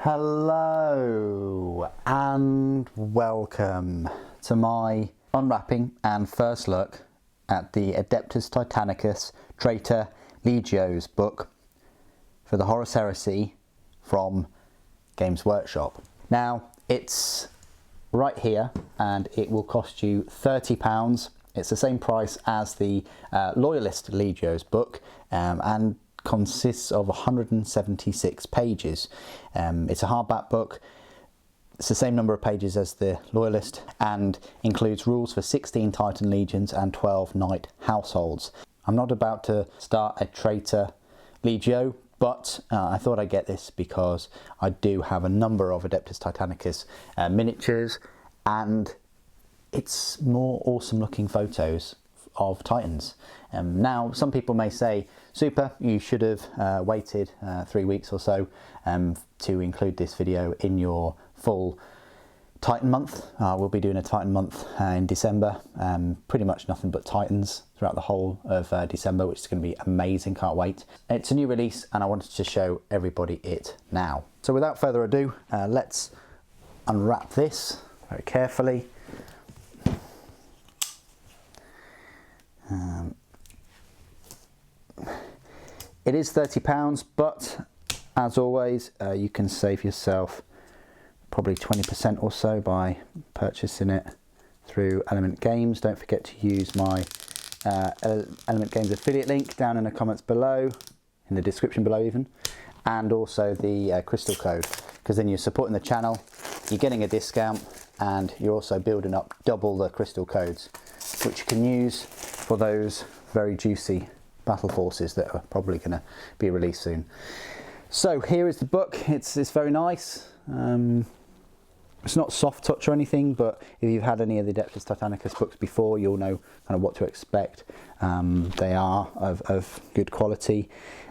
Hello and welcome to my unwrapping and first look at the Adeptus Titanicus Traitor Legios book for the Horus Heresy from Games Workshop. Now it's right here and it will cost you £30. It's the same price as the Loyalist Legios book and consists of 176 pages. It's a hardback book. It's the same number of pages as the Loyalist and includes rules for 16 Titan legions and 12 knight households. I'm not about to start a Traitor Legio, but I thought I'd get this because I do have a number of Adeptus Titanicus miniatures, and it's more awesome looking photos of Titans. Now some people may say, super, you should have waited 3 weeks or so to include this video in your full Titan month. We'll be doing a Titan month in December, pretty much nothing but Titans throughout the whole of December, which is going to be amazing, can't wait. It's a new release and I wanted to show everybody it now. So without further ado, let's unwrap this very carefully. It is £30, but as always, you can save yourself probably 20% or so by purchasing it through Element Games. Don't forget to use my Element Games affiliate link down in the comments below, in the description below even, and also the crystal code, because then you're supporting the channel, you're getting a discount, and you're also building up double the crystal codes, which you can use for those very juicy battle forces that are probably going to be released soon. So here is the book. It's very nice. It's not soft touch or anything, but if you've had any of the Adeptus Titanicus books before, you'll know kind of what to expect. They are of good quality.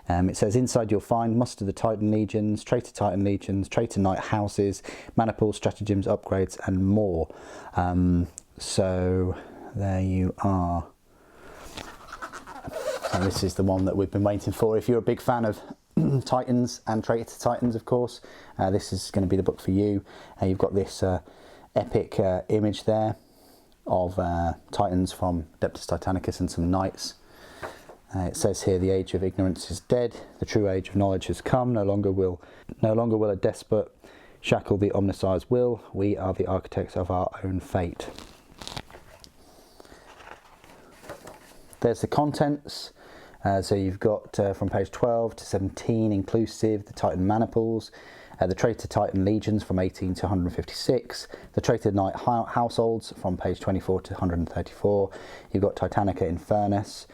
It says inside you'll find Muster the Titan Legions, Traitor Titan Legions, Traitor Knight Houses, Maniples, Stratagems, Upgrades and more. So there you are. And this is the one that we've been waiting for. If you're a big fan of Titans and Traitor Titans, of course, this is going to be the book for you. You've got this epic image there of Titans from Adeptus Titanicus and some knights. It says here, the age of ignorance is dead, the true age of knowledge has come. No longer will a despot shackle the Omnissiah's will. We are the architects of our own fate. There's the contents. So you've got from page 12 to 17 inclusive, the Titan Maniples, the Traitor Titan Legions from 18 to 156, the Traitor Knight Households from page 24 to 134, you've got Titanica Infernus,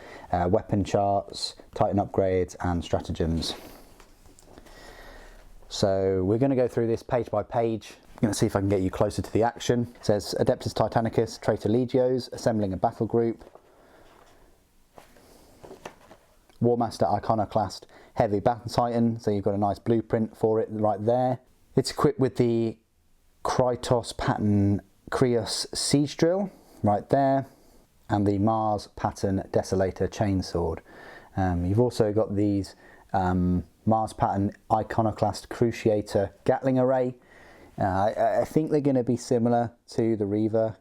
weapon charts, Titan upgrades and stratagems. So we're going to go through this page by page. I'm going to see if I can get you closer to the action. It says Adeptus Titanicus, Traitor Legios, assembling a battle group. Warmaster Iconoclast Heavy Battle Titan, so you've got a nice blueprint for it right there. It's equipped with the Krytos pattern Krios Siege Drill right there, and the Mars pattern Desolator Chainsword. You've also got these Mars pattern Iconoclast Cruciator Gatling array. I think they're going to be similar to the Reaver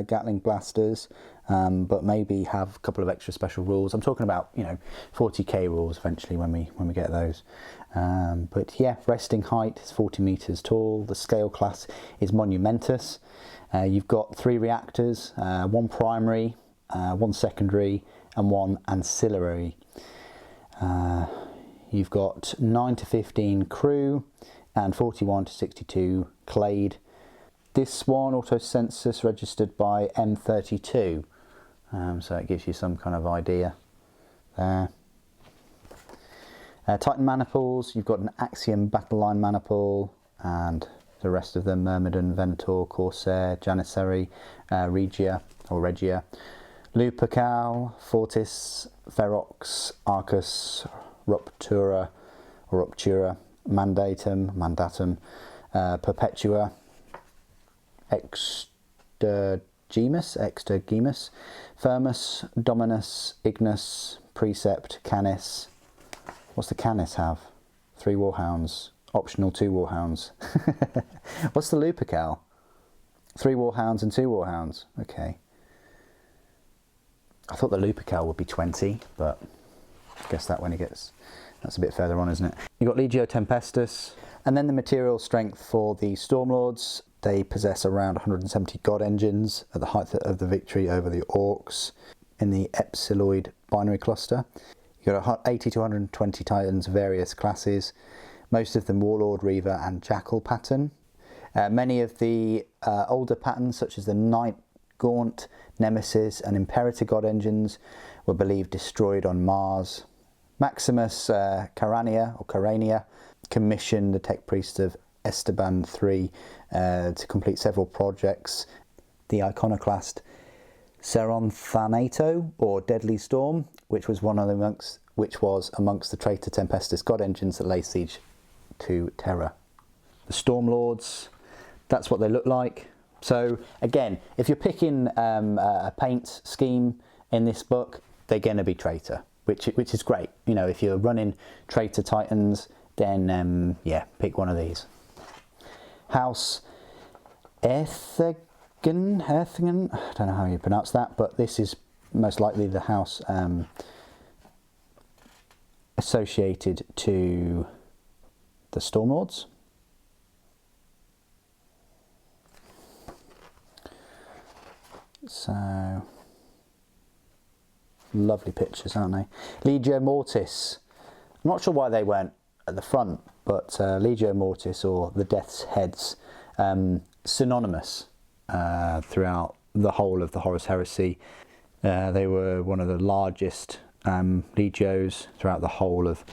Gatling blasters, but maybe have a couple of extra special rules. I'm talking about, you know, 40k rules eventually when we get those. But yeah, resting height is 40 meters tall. The scale class is Monumentus. You've got 3 reactors, 1 primary, 1 secondary, and 1 ancillary. You've got 9 to 15 crew and 41 to 62 clade. This one, auto census registered by M32, so it gives you some kind of idea there. Titan Maniples, you've got an Axiom Battle Line Maniple, and the rest of them, Myrmidon, Venator, Corsair, Janissary, Regia, Lupercal, Fortis, Ferox, Arcus, Ruptura, Mandatum, Perpetua, Extergimus, Firmus, Dominus, Ignis, Precept, Canis. What's the Canis have? 3 Warhounds. Optional 2 Warhounds. What's the Lupercal? 3 Warhounds and 2 Warhounds. Okay. I thought the Lupercal would be 20, but I guess that when it gets... That's a bit further on, isn't it? You've got Legio Tempestus. And then the material strength for the Stormlords. They possess around 170 God Engines at the height of the victory over the Orcs in the Epsiloid binary cluster. You've got 80 to 120 Titans of various classes, most of them Warlord, Reaver and Jackal pattern. Many of the older patterns, such as the Knight, Gaunt, Nemesis and Imperator God Engines, were believed destroyed on Mars. Maximus Carania commissioned the tech priest of Esteban III to complete several projects. The iconoclast Seronthanato, or Deadly Storm, which was amongst the Traitor Tempestus God Engines that lay siege to Terra. The Stormlords, that's what they look like. So again, if you're picking a paint scheme in this book, they're going to be Traitor, which is great. You know, if you're running Traitor Titans, then yeah, pick one of these. House Erthagen, I don't know how you pronounce that, but this is most likely the house associated to the Stormlords. So, lovely pictures, aren't they? Legio Mortis. I'm not sure why they weren't at the front, but Legio Mortis, or the Death's Heads, synonymous throughout the whole of the Horus Heresy. They were one of the largest legios throughout the whole of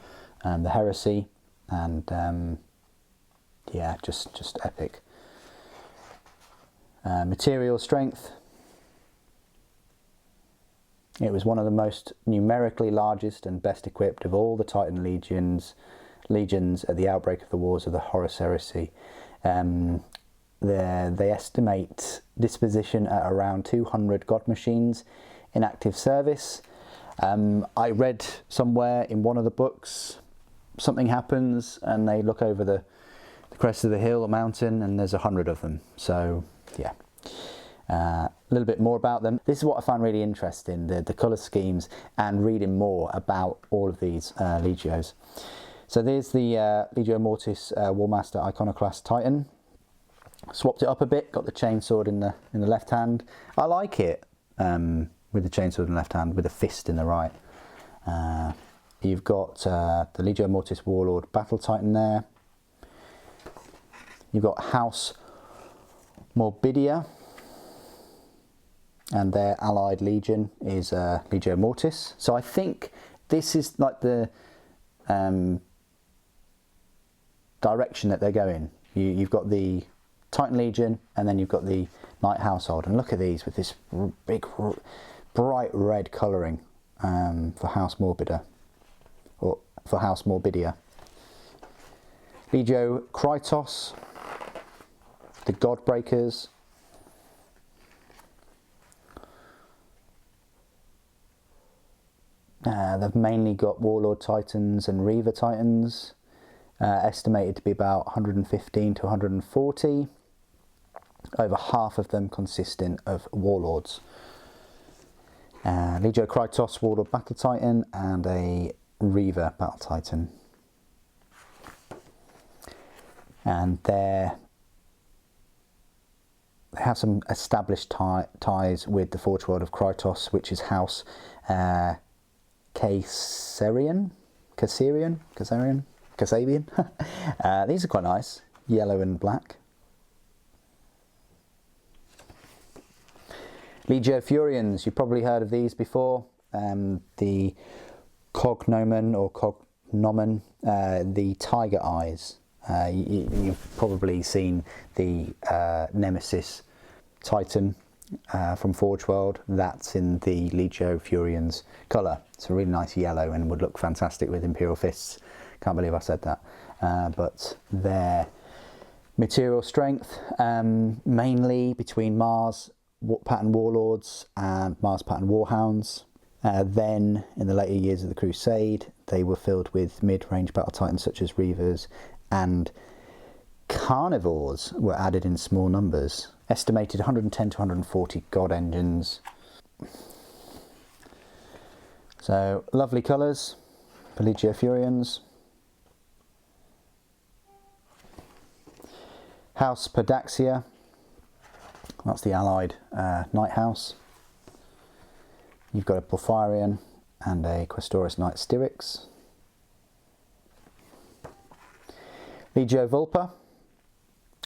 the Heresy, and yeah, just epic. Material strength. It was one of the most numerically largest and best equipped of all the Titan legions at the outbreak of the wars of the Horus Heresy. They estimate disposition at around 200 God machines in active service. I read somewhere in one of the books, something happens and they look over the crest of the hill or mountain and there's 100 of them. So yeah. A little bit more about them. This is what I found really interesting, the colour schemes and reading more about all of these legios. So there's the Legio Mortis Warmaster Iconoclast Titan. Swapped it up a bit, got the chainsword in the left hand. I like it with the chainsword in the left hand with a fist in the right. You've got the Legio Mortis Warlord Battle Titan there. You've got House Morbidia, and their allied legion is Legio Mortis. So I think this is like the direction that they're going. You've got the Titan Legion and then you've got the Knight Household. And look at these with this big bright red colouring for House Morbida, or for House Morbidia. Legio Krytos, the Godbreakers. They've mainly got Warlord Titans and Reaver Titans, estimated to be about 115 to 140, over half of them consisting of Warlords. Legio Krytos Warlord Battle Titan and a Reaver Battle Titan. And they have some established ties with the Forge World of Krytos, which is House Kasabian. These are quite nice, yellow and black. Legio Furians, you've probably heard of these before. The cognomen or cognomen, the tiger eyes. You've probably seen the Nemesis Titan from Forge World. That's in the Legio Furians colour. It's a really nice yellow and would look fantastic with Imperial Fists. Can't believe I said that. But their material strength, mainly between Mars pattern Warlords and Mars pattern Warhounds. Then in the later years of the Crusade, they were filled with mid-range battle titans such as Reavers and carnivores were added in small numbers. Estimated 110 to 140 god engines. So lovely colours for Legio Furians. House Podaxia, that's the allied Knight House. You've got a Porphyrion and a Questoris Knight Styrics. Legio Vulpa,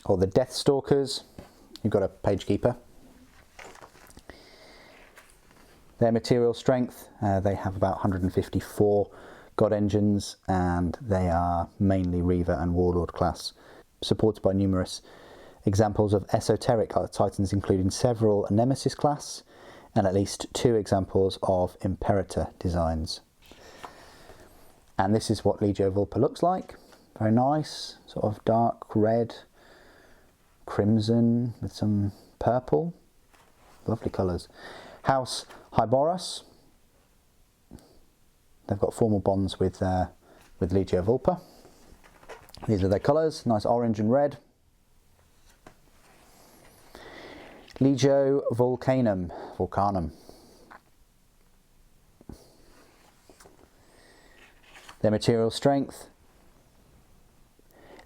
or the Deathstalkers. You've got a Pagekeeper. Their material strength, they have about 154 god engines, and they are mainly Reaver and Warlord class, supported by numerous examples of esoteric titans, including several Nemesis class and at least 2 examples of Imperator designs. And this is what Legio Vulpa looks like. Very nice, sort of dark red, crimson with some purple. Lovely colours. House Hyboros. They've got formal bonds with Legio Vulpa. These are their colours, nice orange and red. Legio Vulcanum. Their material strength.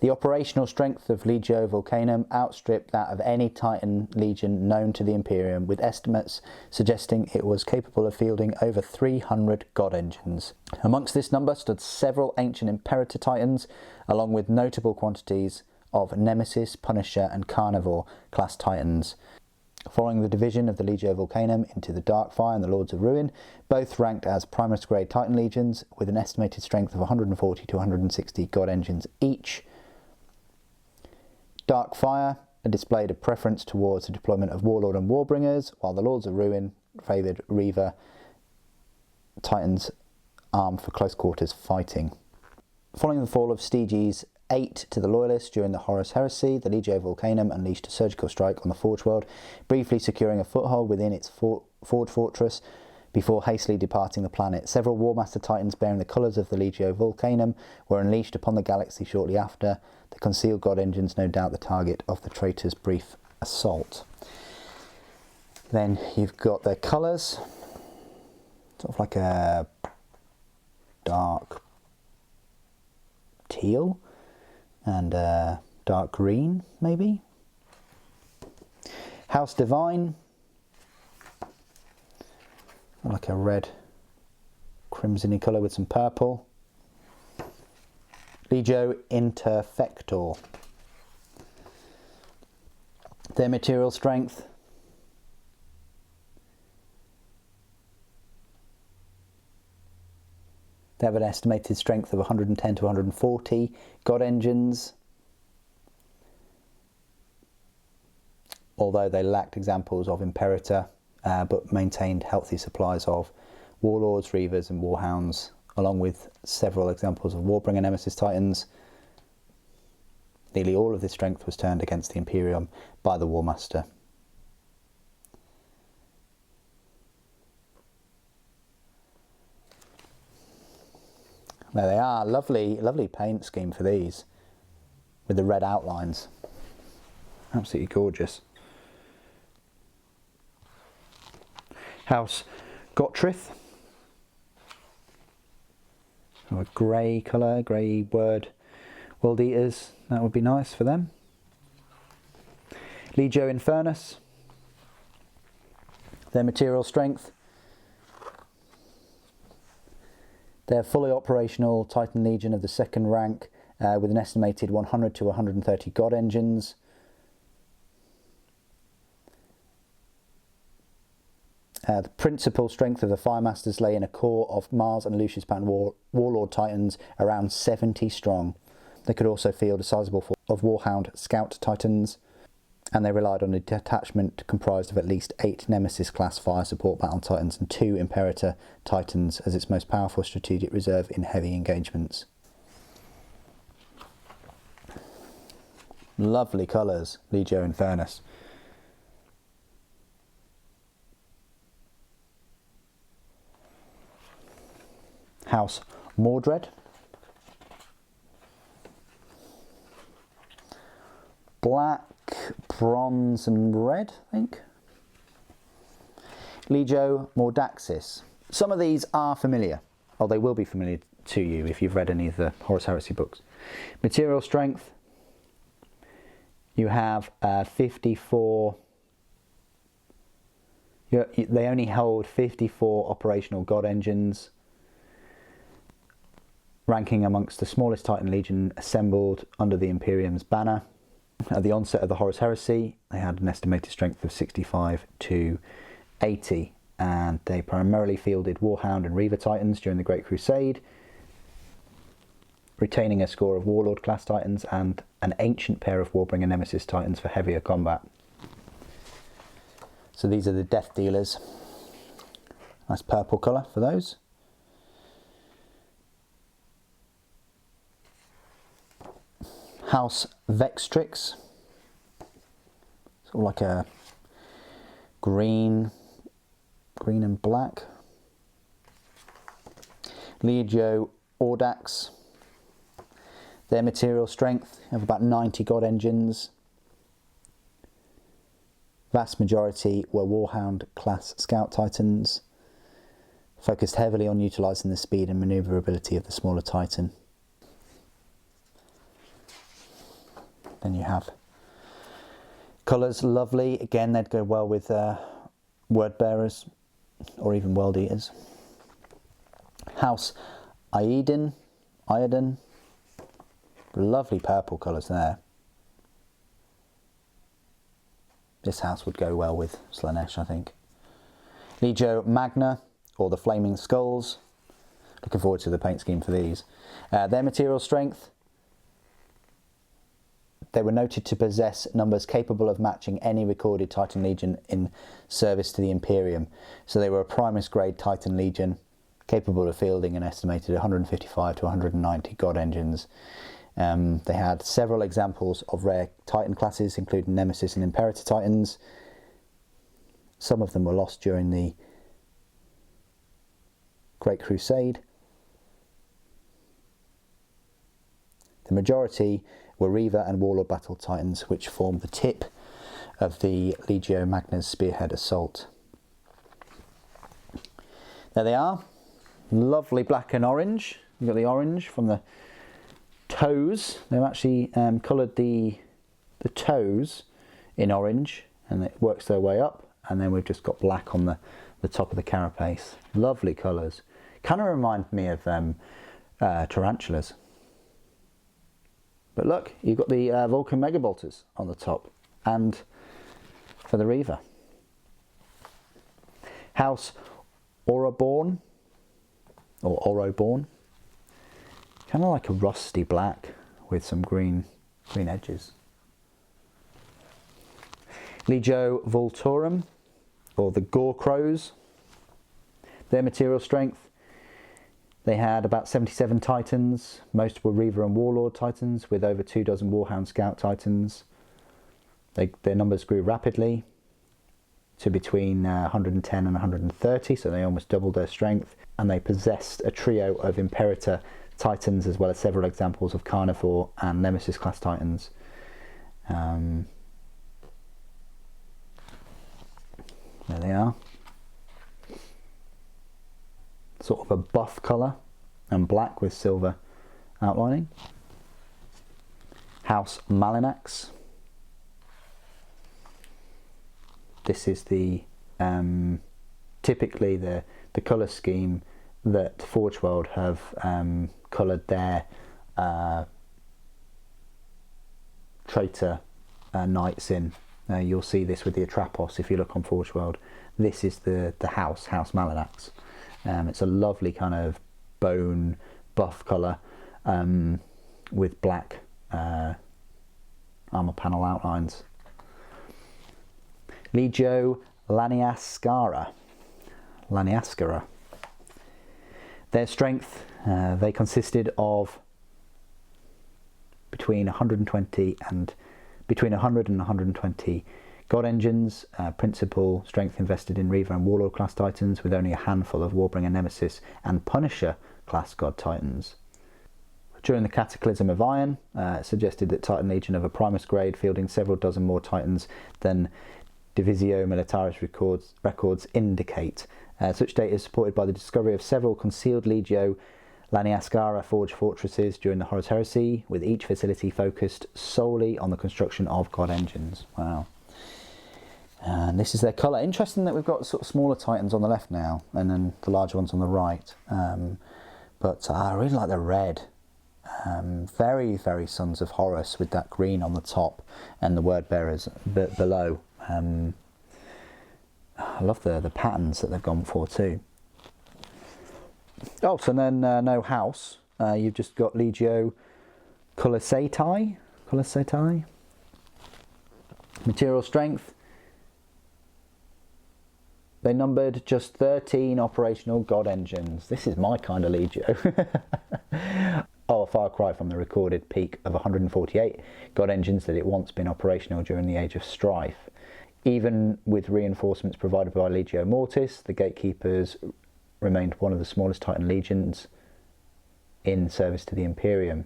The operational strength of Legio Vulcanum outstripped that of any Titan Legion known to the Imperium, with estimates suggesting it was capable of fielding over 300 god engines. Amongst this number stood several ancient Imperator Titans, along with notable quantities of Nemesis, Punisher and Carnivore class Titans. Following the division of the Legio Vulcanum into the Darkfire and the Lords of Ruin, both ranked as Primus grade Titan Legions with an estimated strength of 140 to 160 god engines each. Darkfire displayed a preference towards the deployment of Warlord and Warbringers, while the Lords of Ruin favoured Reaver Titans armed for close quarters fighting. Following the fall of Styges VIII to the Loyalists during the Horus Heresy, the Legio Vulcanum unleashed a surgical strike on the Forge World, briefly securing a foothold within its Forge Fortress before hastily departing the planet. Several Warmaster Titans bearing the colours of the Legio Vulcanum were unleashed upon the galaxy shortly after, the concealed god engines no doubt the target of the traitors' brief assault. Then you've got their colours, sort of like a dark teal and dark green maybe. House Divine, like a red crimsony colour with some purple. Legio Interfector. Their material strength. They have an estimated strength of 110 to 140 god engines, although they lacked examples of Imperator, but maintained healthy supplies of Warlords, Reavers and Warhounds, along with several examples of Warbringer Nemesis Titans. Nearly all of this strength was turned against the Imperium by the Warmaster. There they are, lovely paint scheme for these, with the red outlines. Absolutely gorgeous. House Gottrith. A grey colour, grey world eaters, that would be nice for them. Legio Infernus. Their material strength. They're fully operational Titan Legion of the 2nd rank, with an estimated 100 to 130 god engines. The principal strength of the Firemasters lay in a core of Mars and Lucius pattern Warlord Titans, around 70 strong. They could also field a sizable force of Warhound Scout Titans, and they relied on a detachment comprised of at least 8 Nemesis class fire support battle Titans and 2 Imperator Titans as its most powerful strategic reserve in heavy engagements. Lovely colours, Legio Infernus. House Mordred. black, bronze and red, I think. Legio Mortis. Some of these are familiar, or they will be familiar to you if you've read any of the Horus Heresy books. Material strength, you have 54, they only hold 54 operational god engines, ranking amongst the smallest Titan Legion assembled under the Imperium's banner. At the onset of the Horus Heresy, they had an estimated strength of 65 to 80, and they primarily fielded Warhound and Reaver Titans during the Great Crusade, retaining a score of Warlord class Titans and an ancient pair of Warbringer Nemesis Titans for heavier combat. So these are the Death Dealers. Nice purple colour for those. House Vextrix. Sort of like a green and black. Legio Audax. Their material strength of about 90 god engines. Vast majority were Warhound class Scout Titans, focused heavily on utilising the speed and manoeuvrability of the smaller Titan. Then you have colours, lovely, again they'd go well with Word Bearers or even World Eaters. House Iadon, lovely purple colours there. This house would go well with Slaanesh, I think. Legio Magna, or the Flaming Skulls. Looking forward to the paint scheme for these. Their material strength, they were noted to possess numbers capable of matching any recorded Titan Legion in service to the Imperium. So they were a Primus grade Titan Legion, capable of fielding an estimated 155 to 190 god engines. They had several examples of rare Titan classes, including Nemesis and Imperator Titans. Some of them were lost during the Great Crusade. The majority were Reaver and Warlord Battle Titans, which formed the tip of the Legio Magna's spearhead assault. There they are, lovely black and orange. You've got the orange from the toes. They've actually coloured the toes in orange, and it works their way up, and then we've just got black on the top of the carapace. Lovely colours. Kind of remind me of tarantulas. But look, you've got the Vulcan Megabolters on the top, and for the Reaver. House Ourobourne, or Ourobourne. Kind of like a rusty black with some green edges. Legio Vultorum, or the Gore Crows. Their material strength, they had about 77 Titans. Most were Reaver and Warlord Titans, with over 24 Warhound Scout Titans. Their numbers grew rapidly to between 110 and 130, so they almost doubled their strength. And they possessed a trio of Imperator Titans, as well as several examples of Carnivore and Nemesis class Titans. There they are. Sort of a buff colour and black with silver outlining. House Malinax. This is the typically the colour scheme that Forge World have coloured their Traitor Knights in. You'll see this with the Atrapos if you look on Forge World. This is the House Malinax. It's a lovely kind of bone buff colour with black armour panel outlines. Legio Laniascara. Their strength, they consisted of between 100 and 120 God engines, principal strength invested in Reaver and Warlord class Titans, with only a handful of Warbringer Nemesis and Punisher class God Titans. During the Cataclysm of Iron, it suggested that Titan Legion of a Primus grade, fielding several dozen more Titans than Divisio Militaris records indicate. Such data is supported by the discovery of several concealed Legio Laniascara forged fortresses during the Horus Heresy, with each facility focused solely on the construction of god engines. Wow. And this is their colour. Interesting that we've got sort of smaller Titans on the left now, and then the larger ones on the right. But I really like the red. Very, very Sons of Horus with that green on the top and the word bearers below. I love the patterns that they've gone for too. Oh, so then no house. You've just got Legio Colossae. Material strength. They numbered just 13 operational god engines. This is my kind of Legio. Oh, a far cry from the recorded peak of 148 god engines that had once been operational during the Age of Strife. Even with reinforcements provided by Legio Mortis, the Gatekeepers remained one of the smallest Titan legions in service to the Imperium.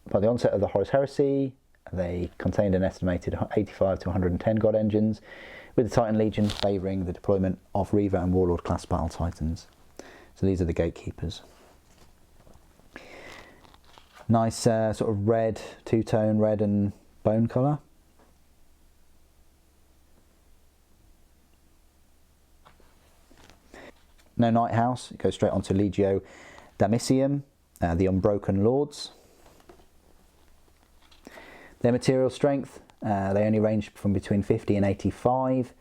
By the onset of the Horus Heresy, they contained an estimated 85 to 110 god engines, with the Titan Legion favouring the deployment of Reaver and Warlord class battle Titans. So these are the Gatekeepers. Nice sort of red, two-tone red and bone colour. No Night House, it goes straight onto Legio Damicium, the Unbroken Lords. Their material strength, they only range from between 50 and 85.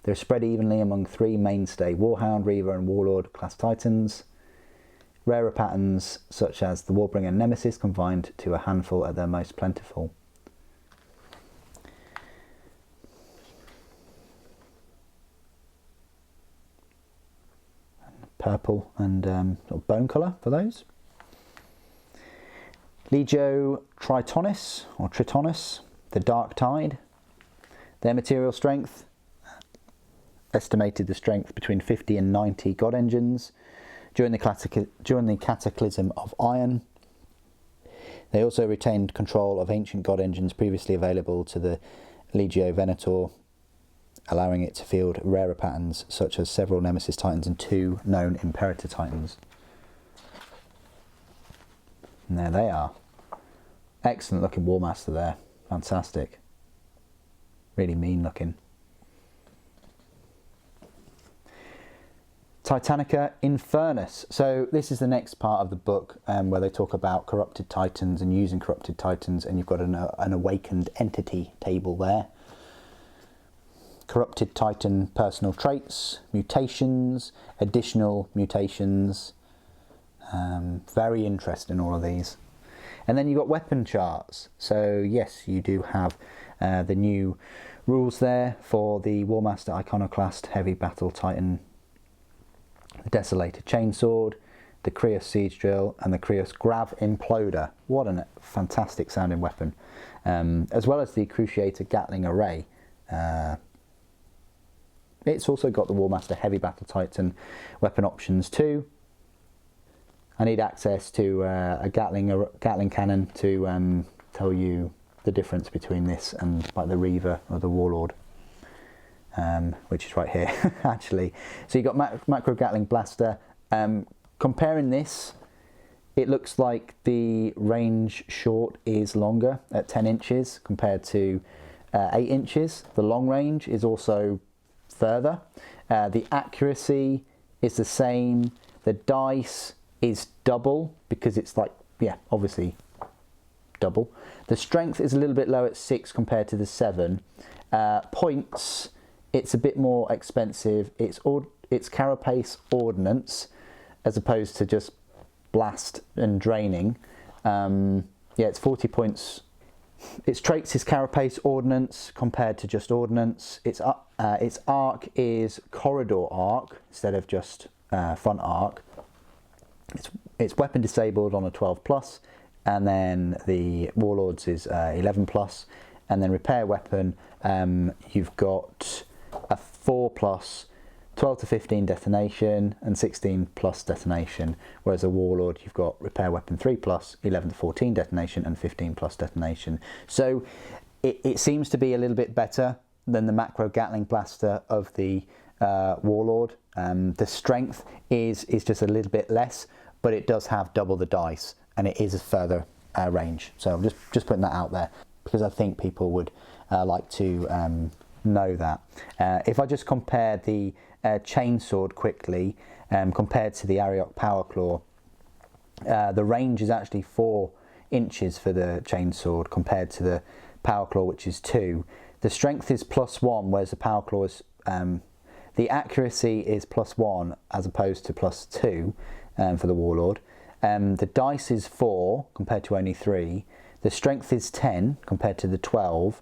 They're spread evenly among three mainstay Warhound, Reaver and Warlord class Titans. Rarer patterns such as the Warbringer and Nemesis confined to a handful at their most plentiful. Purple and sort of bone colour for those. Legio Tritonus, the Dark Tide. Their material strength, estimated the strength between 50 and 90 god engines. During the Cataclysm of Iron, they also retained control of ancient god engines previously available to the Legio Venator, allowing it to field rarer patterns such as several Nemesis Titans and 2 known Imperator Titans. And there they are. Excellent looking War Master there. Fantastic. Really mean looking. Titanica Infernus. So this is the next part of the book where they talk about corrupted Titans and using corrupted Titans, and you've got an awakened entity table there. Corrupted Titan personal traits, mutations, additional mutations. Very interesting, all of these. And then you've got weapon charts. So yes, you do have the new rules there for the War Master Iconoclast Heavy Battle Titan, the Desolated Chainsword, the Krios Siege Drill and the Krios Grav Imploder. What a fantastic sounding weapon. As well as the Cruciator Gatling Array. It's also got the War Master Heavy Battle Titan weapon options too. I need access to a Gatling cannon to tell you the difference between this and like the Reaver or the Warlord, which is right here actually. So you've got Macro Gatling Blaster. Comparing this, it looks like the range short is longer at 10 inches compared to 8 inches. The long range is also further. The accuracy is the same. The dice is double because it's like, yeah, obviously double. The strength is a little bit low at 6 compared to the 7. Points, it's a bit more expensive. It's carapace ordnance as opposed to just blast and draining. Yeah, it's 40 points. Its traits is carapace ordnance compared to just ordnance. Its arc is corridor arc instead of just front arc. It's weapon disabled on a 12+, and then the Warlords is 11+, and then repair weapon, you've got a 4+, 12 to 15 detonation and 16 plus detonation, whereas a Warlord you've got repair weapon 3 plus, 11 to 14 detonation and 15 plus detonation. So it seems to be a little bit better than the macro Gatling blaster of the Warlord. The strength is just a little bit less, but it does have double the dice and it is a further range. So I'm just putting that out there because I think people would like to know that. If I just compare the chainsword quickly compared to the Ariok Power Claw, the range is actually 4 inches for the chainsword compared to the Power Claw, which is 2. The strength is +1, whereas the Power Claw is the accuracy is +1 as opposed to +2 for the Warlord. The dice is 4 compared to only 3. The strength is 10 compared to the 12.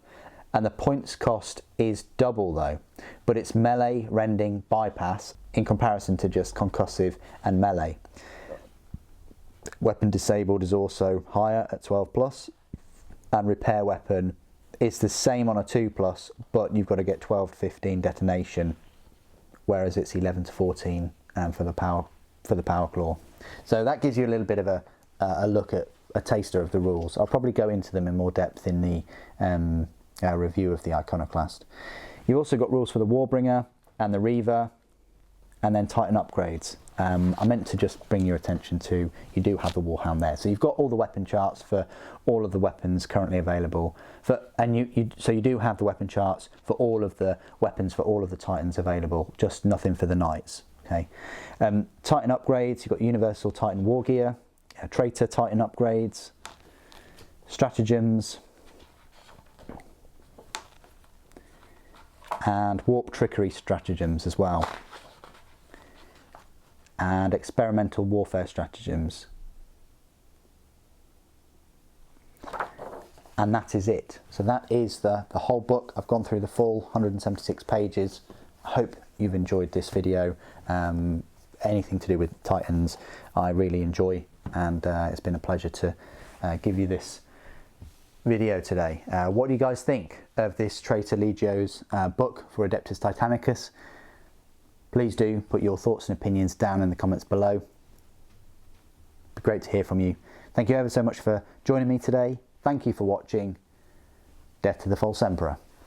And the points cost is double though, but it's melee, rending, bypass in comparison to just concussive and melee. Weapon disabled is also higher at 12 plus, and repair weapon is the same on a 2 plus, but you've got to get 12 to 15 detonation, whereas it's 11 to 14 for the power claw. So that gives you a little bit of a look at a taster of the rules. I'll probably go into them in more depth in the review of the Iconoclast. You've also got rules for the Warbringer and the Reaver, and then Titan upgrades. I meant to just bring your attention to, you do have the Warhound there. So you've got all the weapon charts for all of the weapons currently available. So you do have the weapon charts for all of the weapons for all of the Titans available, just nothing for the Knights. Okay. Titan upgrades, you've got Universal Titan War Gear, Traitor Titan upgrades, stratagems, and warp trickery stratagems as well, and experimental warfare stratagems. And that is it. So that is the whole book. I've gone through the full 176 pages. I hope you've enjoyed this video. Anything to do with Titans I really enjoy, and it's been a pleasure to give you this video today. What do you guys think of this Traitor Legios book for Adeptus Titanicus? Please do put your thoughts and opinions down in the comments below. It'd be great to hear from you. Thank you ever so much for joining me today. Thank you for watching. Death to the False Emperor.